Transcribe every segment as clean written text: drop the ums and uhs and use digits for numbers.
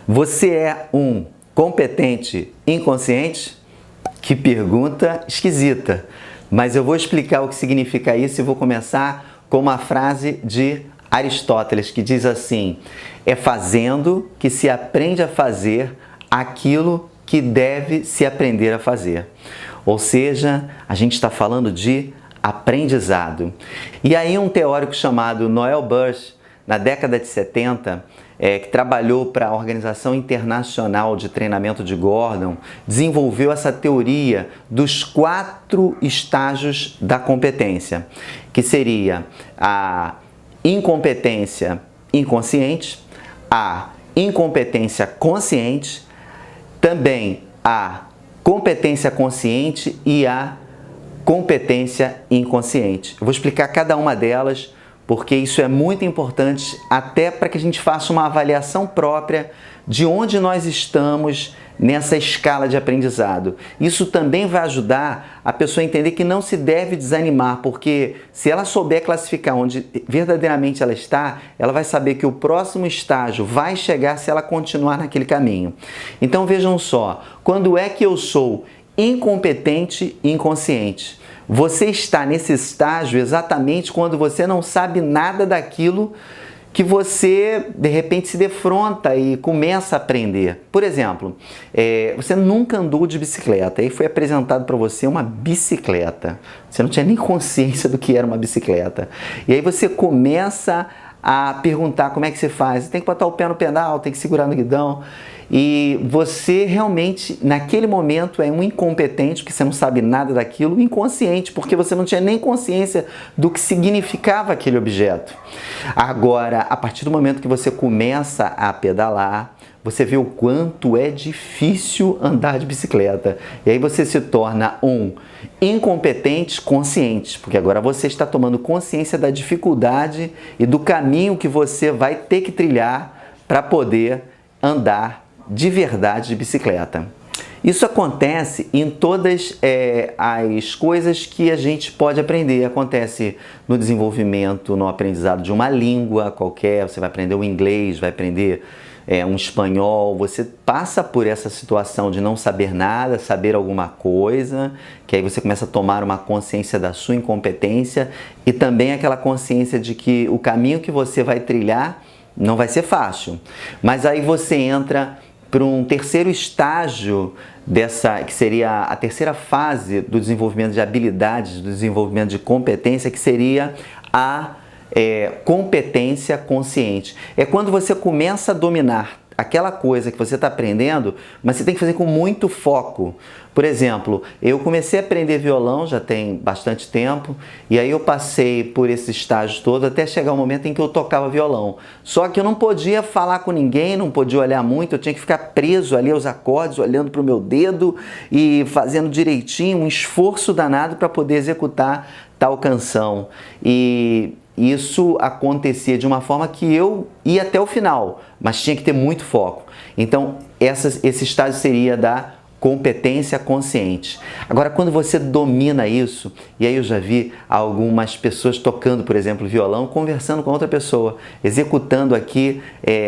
Você é um competente inconsciente? Que pergunta esquisita, mas eu vou explicar o que significa isso e vou começar com uma frase de Aristóteles que diz assim: é fazendo que se aprende a fazer aquilo que deve se aprender a fazer. Ou seja, a gente está falando de aprendizado. E aí um teórico chamado Noel Bush, na década de 70, que trabalhou para a Organização Internacional de Treinamento de Gordon, desenvolveu essa teoria dos 4 estágios da competência, que seria a incompetência inconsciente, a incompetência consciente, também a competência consciente e a competência inconsciente. Eu vou explicar cada uma delas, porque isso é muito importante até para que a gente faça uma avaliação própria de onde nós estamos nessa escala de aprendizado. Isso também vai ajudar a pessoa a entender que não se deve desanimar, porque se ela souber classificar onde verdadeiramente ela está, ela vai saber que o próximo estágio vai chegar se ela continuar naquele caminho. Então vejam só, quando é que eu sou incompetente e inconsciente? Você está nesse estágio exatamente quando você não sabe nada daquilo que você, de repente, se defronta e começa a aprender. Por exemplo, você nunca andou de bicicleta e foi apresentado para você uma bicicleta. Você não tinha nem consciência do que era uma bicicleta. E aí você começa a perguntar como é que você faz. Você tem que botar o pé no pedal, tem que segurar no guidão. E você realmente, naquele momento, é um incompetente, porque você não sabe nada daquilo, inconsciente, porque você não tinha nem consciência do que significava aquele objeto. Agora, a partir do momento que você começa a pedalar, você vê o quanto é difícil andar de bicicleta. E aí você se torna um incompetente consciente, porque agora você está tomando consciência da dificuldade e do caminho que você vai ter que trilhar para poder andar de verdade de bicicleta. Isso acontece em todas as coisas que a gente pode aprender. Acontece no desenvolvimento, no aprendizado de uma língua qualquer. Você vai aprender o inglês, vai aprender um espanhol. Você passa por essa situação de não saber nada, saber alguma coisa, que aí você começa a tomar uma consciência da sua incompetência e também aquela consciência de que o caminho que você vai trilhar não vai ser fácil. Mas aí você entra para um terceiro estágio que seria a terceira fase do desenvolvimento de habilidades, do desenvolvimento de competência, que seria a competência consciente. É quando você começa a dominar aquela coisa que você está aprendendo, mas você tem que fazer com muito foco. Por exemplo, eu comecei a aprender violão já tem bastante tempo, e aí eu passei por esse estágio todo até chegar o momento em que eu tocava violão. Só que eu não podia falar com ninguém, não podia olhar muito, eu tinha que ficar preso ali aos acordes, olhando para o meu dedo e fazendo direitinho, um esforço danado para poder executar tal canção. E isso acontecia de uma forma que eu ia até o final, mas tinha que ter muito foco. Então, esse estágio seria da competência consciente. Agora, quando você domina isso, e aí eu já vi algumas pessoas tocando, por exemplo, violão, conversando com outra pessoa, executando aqui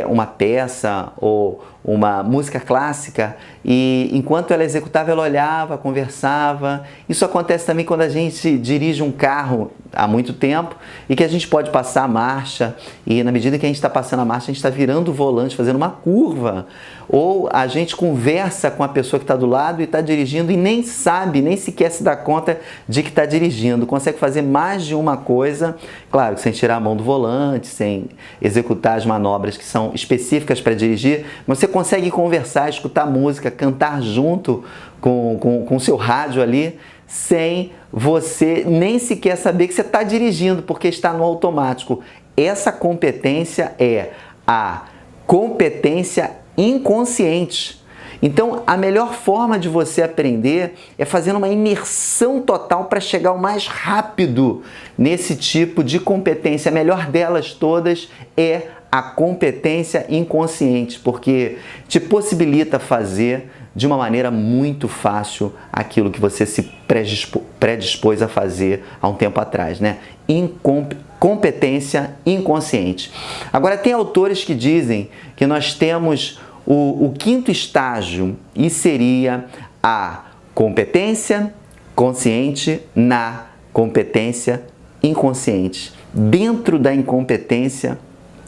uma peça ou uma música clássica, e enquanto ela executava, ela olhava, conversava. Isso acontece também quando a gente dirige um carro há muito tempo e que a gente pode passar a marcha, e na medida que a gente está passando a marcha, a gente está virando o volante, fazendo uma curva, ou a gente conversa com a pessoa que está do lado e está dirigindo e nem sabe, nem sequer se dá conta de que está dirigindo, consegue fazer mais de uma coisa, claro, sem tirar a mão do volante, sem executar as manobras que são específicas para dirigir, mas você consegue conversar, escutar música, cantar junto com o seu rádio ali, sem você nem sequer saber que você está dirigindo, porque está no automático. Essa competência é a competência inconsciente. Então, a melhor forma de você aprender é fazendo uma imersão total para chegar o mais rápido nesse tipo de competência. A melhor delas todas é a competência inconsciente, porque te possibilita fazer de uma maneira muito fácil aquilo que você se predispôs a fazer há um tempo atrás, né? Competência inconsciente. Agora, tem autores que dizem que nós temos o quinto estágio e seria a competência consciente na competência inconsciente. Dentro da incompetência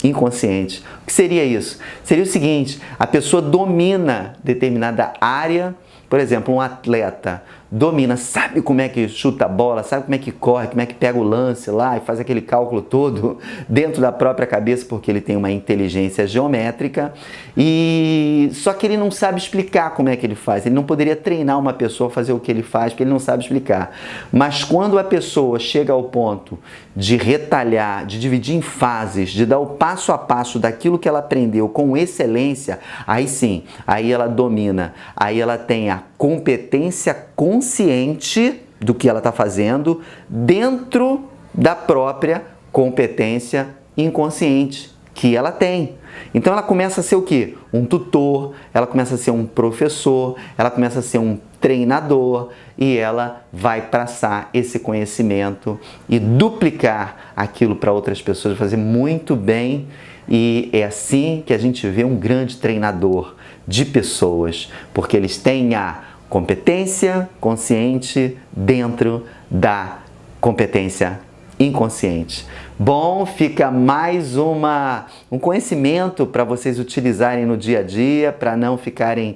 inconsciente. O que seria isso? Seria o seguinte, a pessoa domina determinada área, por exemplo, um atleta domina, sabe como é que chuta a bola, sabe como é que corre, como é que pega o lance lá e faz aquele cálculo todo dentro da própria cabeça, porque ele tem uma inteligência geométrica, e só que ele não sabe explicar como é que ele faz. Ele não poderia treinar uma pessoa a fazer o que ele faz, porque ele não sabe explicar. Mas quando a pessoa chega ao ponto de retalhar, de dividir em fases, de dar o passo a passo daquilo que ela aprendeu com excelência, aí sim, aí ela domina, aí ela tem a competência consciente do que ela está fazendo dentro da própria competência inconsciente que ela tem. Então ela começa a ser o quê? Um tutor, ela começa a ser um professor, ela começa a ser um treinador e ela vai passar esse conhecimento e duplicar aquilo para outras pessoas, fazer muito bem. E é assim que a gente vê um grande treinador de pessoas, porque eles têm a competência consciente dentro da competência inconsciente. Bom, fica mais um conhecimento para vocês utilizarem no dia a dia, para não ficarem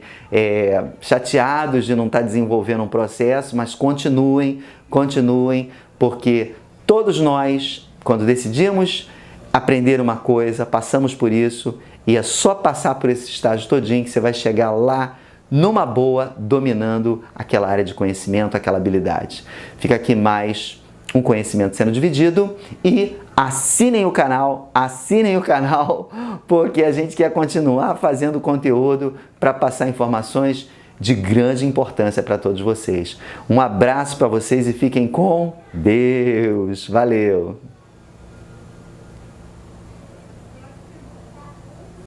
chateados de não estar desenvolvendo um processo, mas continuem, porque todos nós, quando decidimos aprender uma coisa, passamos por isso, e é só passar por esse estágio todinho que você vai chegar lá numa boa, dominando aquela área de conhecimento, aquela habilidade. Fica aqui mais um conhecimento sendo dividido e assinem o canal, porque a gente quer continuar fazendo conteúdo para passar informações de grande importância para todos vocês. Um abraço para vocês e fiquem com Deus. Valeu!